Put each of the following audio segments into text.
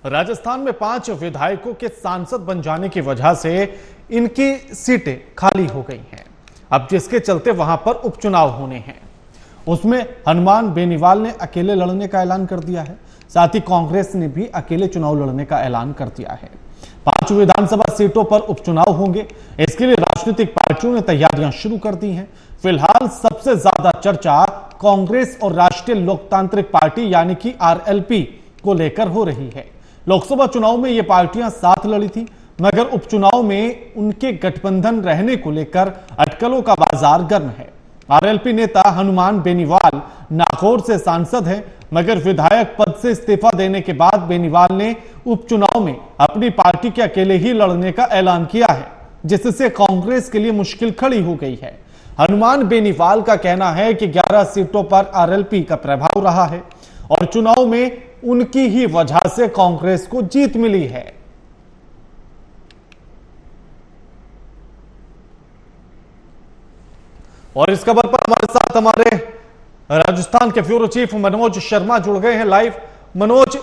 राजस्थान में 5 विधायकों के सांसद बन जाने की वजह से इनकी सीटें खाली हो गई हैं। अब जिसके चलते वहां पर उपचुनाव होने हैं, उसमें हनुमान बेनीवाल ने अकेले लड़ने का ऐलान कर दिया है। साथ ही कांग्रेस ने भी अकेले चुनाव लड़ने का ऐलान कर दिया है। 5 विधानसभा सीटों पर उपचुनाव होंगे, इसके लिए राजनीतिक पार्टियों ने तैयारियां शुरू कर दी हैं। फिलहाल सबसे ज्यादा चर्चा कांग्रेस और राष्ट्रीय लोकतांत्रिक पार्टी यानी कि आरएलपी को लेकर हो रही है। लोकसभा चुनाव में ये पार्टियां साथ लड़ी थी, मगर उपचुनाव में उनके गठबंधन रहने को लेकर अटकलों का बाजार गर्म है। आरएलपी नेता हनुमान बेनीवाल नागौर से सांसद हैं, मगर विधायक पद से इस्तीफा देने के बाद बेनीवाल ने उपचुनाव में अपनी पार्टी के अकेले ही लड़ने का ऐलान किया है, जिससे कांग्रेस के लिए मुश्किल खड़ी हो गई है। हनुमान बेनीवाल का कहना है कि 11 सीटों पर आरएलपी का प्रभाव रहा है और चुनाव में उनकी ही वजह से कांग्रेस को जीत मिली है। और इस खबर पर हमारे साथ हमारे राजस्थान के ब्यूरो चीफ मनोज शर्मा जुड़ गए हैं लाइव। मनोज,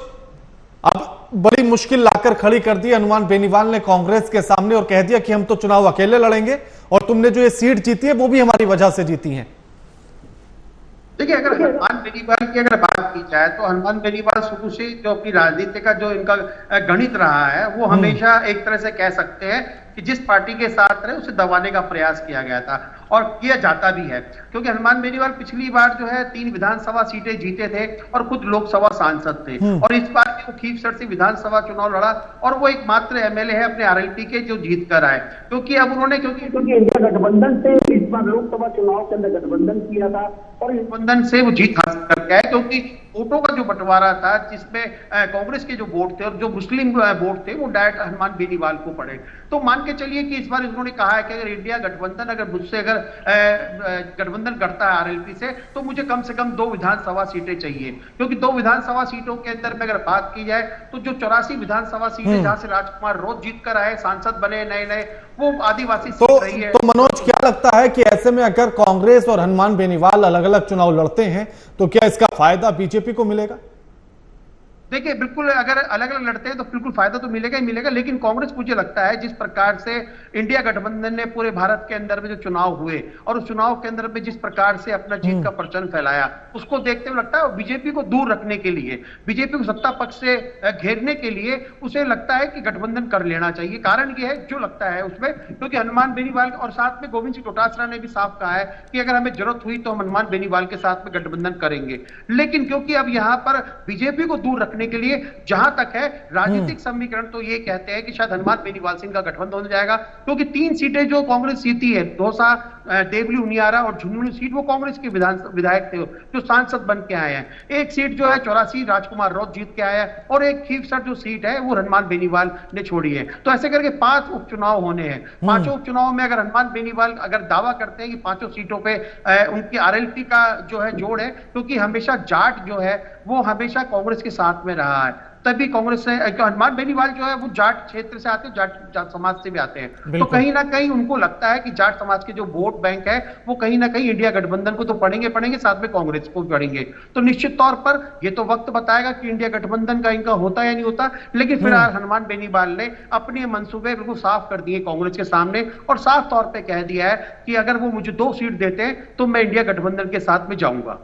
अब बड़ी मुश्किल लाकर खड़ी कर दी हनुमान बेनीवाल ने कांग्रेस के सामने और कह दिया कि हम तो चुनाव अकेले लड़ेंगे और तुमने जो ये सीट जीती है वो भी हमारी वजह से जीती है। देखिए, अगर हनुमान बेनीवाल की अगर बात की जाए तो हनुमान बेनीवाल शुरू से जो अपनी राजनीति का जो इनका गणित रहा है वो हमेशा एक तरह से कह सकते हैं कि जिस पार्टी के साथ रहे उसे दबाने का प्रयास किया गया था और किया जाता भी है, क्योंकि हनुमान बेनीवाल पिछली बार जो है 3 विधानसभा सीटें जीते थे और खुद लोकसभा सांसद थे और इस बार वो खींवसर से विधानसभा चुनाव लड़ा और वो एकमात्र एमएलए है अपने आरएलपी के जो जीत कर आए, क्योंकि अब उन्होंने क्योंकि इंडिया गठबंधन से इस बार लोकसभा चुनाव के अंदर गठबंधन किया था और गठबंधन से वो जीत हासिल करके आए, क्योंकि वोटों का जो बंटवारा था जिसमें कांग्रेस के जो वोट थे और जो मुस्लिम वोट थे वो डायरेक्ट हनुमान बेनीवाल को पड़े। तो मान के चलिए कि इस बार उन्होंने कहा है कि अगर इंडिया गठबंधन अगर मुझसे अगर गठबंधन करता है आरएलपी से तो मुझे कम से कम 2 विधानसभा सीटें चाहिए, क्योंकि 2 विधानसभा सीटों के अंदर में अगर बात की जाए तो जो 84 विधानसभा सीटें जहां से राजकुमार रोज जीत कर आए, सांसद बने नए, वो आदिवासी सीट रही है। तो मनोज, क्या लगता है कि ऐसे में अगर कांग्रेस और हनुमान बेनीवाल अलग अलग चुनाव लड़ते हैं तो क्या इसका फायदा बीजेपी को मिलेगा? देखिए, बिल्कुल अगर अलग अलग लड़ते हैं तो बिल्कुल फायदा तो मिलेगा ही मिलेगा, लेकिन कांग्रेस मुझे लगता है जिस प्रकार से इंडिया गठबंधन ने पूरे भारत के अंदर में जो चुनाव हुए और उस चुनाव के अंदर में जिस प्रकार से अपना जीत का परचम फैलाया, उसको देखते हुए लगता है बीजेपी को दूर रखने के लिए, बीजेपी को सत्ता पक्ष से घेरने के लिए उसे लगता है कि गठबंधन कर लेना चाहिए। कारण यह है जो लगता है उसमें, क्योंकि हनुमान बेनीवाल और साथ में गोविंद सिंह डोटासरा ने भी साफ कहा है कि अगर हमें जरूरत हुई तो हम हनुमान बेनीवाल के साथ में गठबंधन करेंगे, लेकिन क्योंकि अब यहां पर बीजेपी को दूर रखने के लिए जहां तक है राजनीतिक समीकरण तो ये कहते हैं कि शायद हनुमान बेनीवाल सिंह का गठबंधन हो जाएगा, क्योंकि 3 सीटें जो कांग्रेस जीती है, दौसा, देवली, उनियारा और झुंझुनू सीट, वो कांग्रेस के विधायक थे जो सांसद बन के आए हैं। एक सीट जो है 84 राजकुमार रौत जीत के आया है और एक खीवसर जो सीट है वो हनुमान बेनीवाल ने छोड़ी है। तो ऐसे करके 5 उपचुनाव होने हैं। 5 उपचुनाव में अगर हनुमान बेनीवाल अगर दावा करते हैं कि 5 सीटों पे उनकी आरएलपी का जो है जोड़ है, क्योंकि हमेशा जाट जो है वो हमेशा कांग्रेस के साथ में रहा है, तभी कांग्रेस से हनुमान बेनीवाल जो है वो जाट क्षेत्र से आते हैं, जाट समाज से भी आते हैं, तो कहीं ना कहीं उनको लगता है कि जाट समाज के जो वोट बैंक है वो कहीं ना कहीं इंडिया गठबंधन को तो पढ़ेंगे साथ में कांग्रेस को भी पढ़ेंगे। तो निश्चित तौर पर ये तो वक्त बताएगा कि इंडिया गठबंधन का इनका होता या नहीं होता, लेकिन फिलहाल हनुमान बेनीवाल ने अपने मंसूबे बिल्कुल साफ कर दिए कांग्रेस के सामने और साफ तौर पर कह दिया है कि अगर वो मुझे 2 सीट देते हैं तो मैं इंडिया गठबंधन के साथ में जाऊंगा।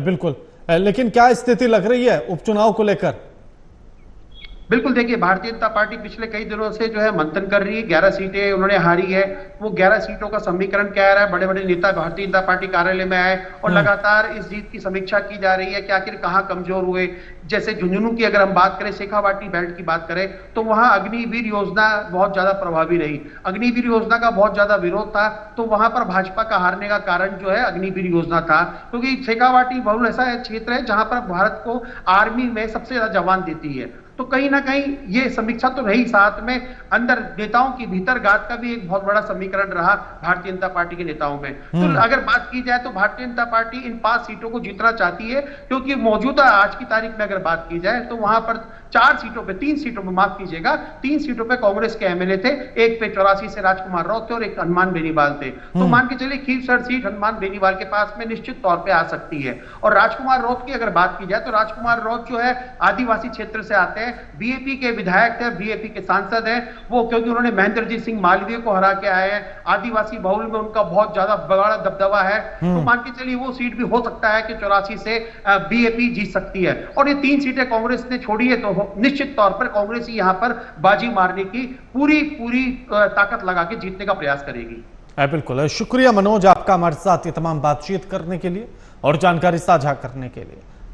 बिल्कुल, लेकिन क्या स्थिति लग रही है उपचुनाव को लेकर? बिल्कुल, देखिए, भारतीय जनता पार्टी पिछले कई दिनों से जो है मंथन कर रही है। 11 सीटें उन्होंने हारी है, वो 11 सीटों का समीकरण क्या रहा है, बड़े बड़े नेता भारतीय जनता पार्टी कार्यालय में आए और लगातार इस जीत की समीक्षा की जा रही है कि आखिर कहां कमजोर हुए। जैसे झुंझुनू की अगर हम बात करें, शेखावाटी बेल्ट की बात करें, तो वहां अग्निवीर योजना बहुत ज्यादा प्रभावी रही। अग्निवीर योजना का बहुत ज्यादा विरोध था, तो वहां पर भाजपा का हारने का कारण जो है अग्निवीर योजना था, क्योंकि शेखावाटी बहुल ऐसा क्षेत्र है जहां पर भारत को आर्मी में सबसे ज्यादा जवान देती है। तो कहीं ना कहीं ये समीक्षा तो रही, साथ में अंदर नेताओं की भीतर गात का भी एक बहुत बड़ा समीकरण रहा भारतीय जनता पार्टी के नेताओं में। तो अगर बात की जाए तो भारतीय जनता पार्टी इन 5 सीटों को जीतना चाहती है, क्योंकि मौजूदा आज की तारीख में अगर बात की जाए तो वहां पर 4 सीटों पे 3 सीटों पे माफ कीजिएगा 3 सीटों पे कांग्रेस के एमएलए थे, एक पे 84 से राजकुमार रौत थे और एक हनुमान बेनीवाल थे। तो मान के चलिए खीवसर सीट हनुमान बेनीवाल के पास में निश्चित तौर पे आ सकती है। और राजकुमार रौत की अगर बात की जाए तो राजकुमार रौत जो है आदिवासी क्षेत्र से आते हैं, हैं, बीएपी के विधायक थे, बीएपी के सांसद हैं, वो क्योंकि उन्होंने महेंद्रजीत सिंह मालवीय को हरा के आए हैं, आदिवासी बहुल में उनका बहुत ज्यादा बड़ा दबदबा है, तो मान के चलिए वो सीट भी हो सकता है कि 84 से बीएपी जीत सकती है। और ये 3 सीटें कांग्रेस ने छोड़ी है, तो निश्चित तौर पर कांग्रेस यहां पर बाजी मारने की पूरी ताकत लगा के जीतने का प्रयास करेगी। बिल्कुल, शुक्रिया मनोज आपका हमारे साथ ये तमाम बातचीत करने के लिए और जानकारी साझा करने के लिए।